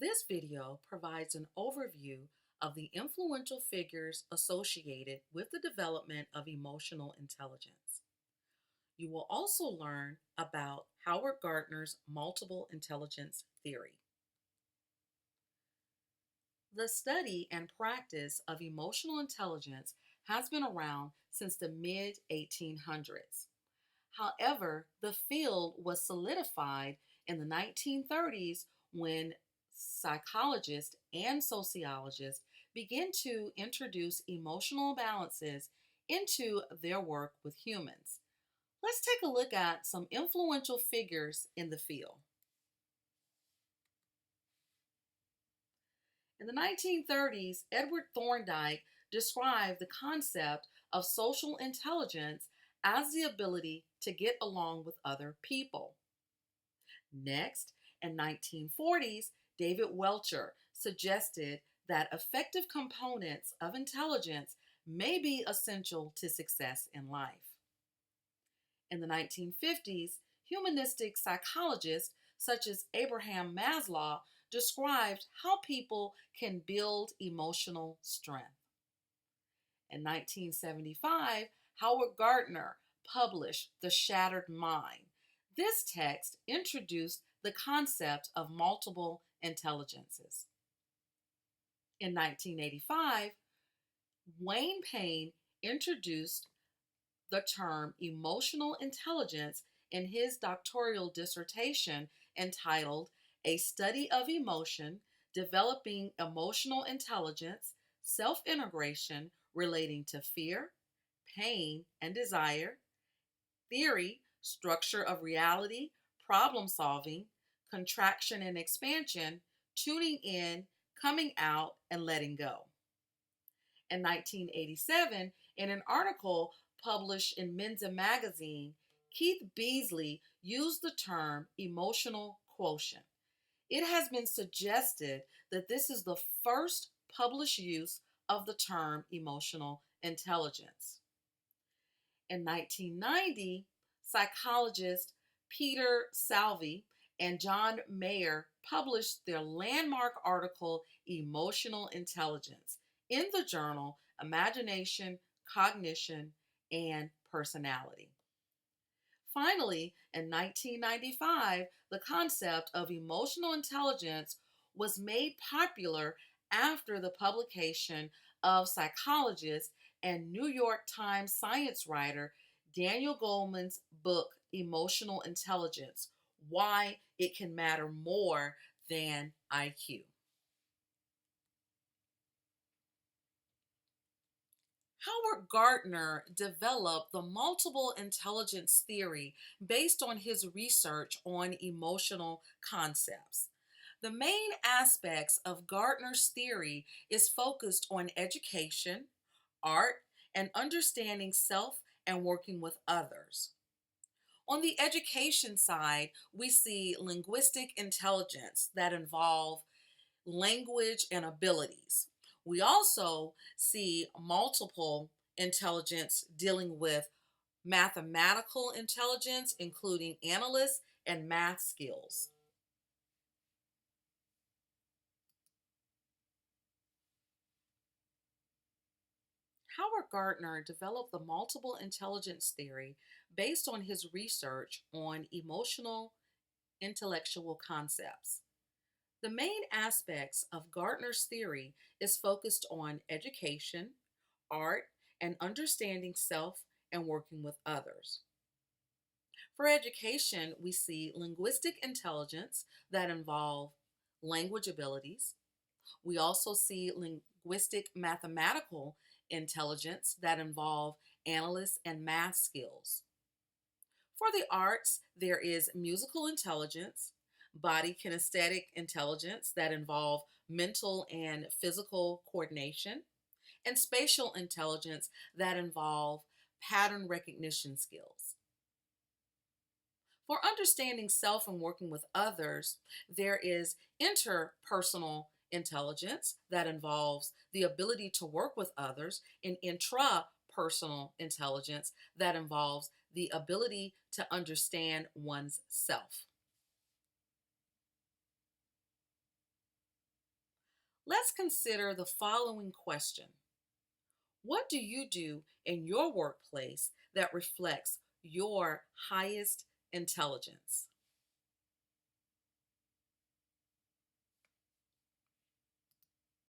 This video provides an overview of the influential figures associated with the development of emotional intelligence. You will also learn about Howard Gardner's multiple intelligence theory. The study and practice of emotional intelligence has been around since the mid 1800s. However, the field was solidified in the 1930s when psychologists and sociologists began to introduce emotional balances into their work with humans. Let's take a look at some influential figures in the field. In the 1930s, Edward Thorndike described the concept of social intelligence as the ability to get along with other people. Next, in 1940s, David Welcher suggested that effective components of intelligence may be essential to success in life. In the 1950s, humanistic psychologists such as Abraham Maslow described how people can build emotional strength. In 1975, Howard Gardner published The Shattered Mind. This text introduced the concept of multiple intelligences. In 1985, Wayne Payne introduced the term emotional intelligence in his doctoral dissertation entitled A Study of Emotion, Developing Emotional Intelligence, Self-Integration Relating to Fear, Pain, and Desire, Theory, Structure of Reality, Problem Solving, Contraction and Expansion, Tuning In, Coming Out, and Letting Go. In 1987, in an article published in Mensa magazine, Keith Beasley used the term emotional quotient. It has been suggested that this is the first published use of the term emotional intelligence. In 1990, psychologists Peter Salovey and John Mayer published their landmark article, Emotional Intelligence, in the journal Imagination, Cognition, and Personality. Finally, in 1995, the concept of emotional intelligence was made popular after the publication of psychologist and New York Times science writer Daniel Goleman's book, Emotional Intelligence: Why It Can Matter More Than IQ. Howard Gardner developed the multiple intelligence theory based on his research on emotional concepts. The main aspects of Gardner's theory is focused on education, art, and understanding self and working with others. On the education side, we see linguistic intelligence that involve language and abilities. We also see multiple intelligence dealing with mathematical intelligence, including analysis and math skills. Howard Gardner developed the multiple intelligence theory based on his research on emotional intellectual concepts. The main aspects of Gardner's theory is focused on education, art, and understanding self and working with others. For education, we see linguistic intelligence that involve language abilities. We also see linguistic mathematical intelligence that involve analysis and math skills. For the arts, there is musical intelligence, body kinesthetic intelligence that involve mental and physical coordination, and spatial intelligence that involve pattern recognition skills. For understanding self and working with others, there is interpersonal intelligence that involves the ability to work with others, and intrapersonal intelligence that involves the ability to understand one's self. Let's consider the following question. What do you do in your workplace that reflects your highest intelligence?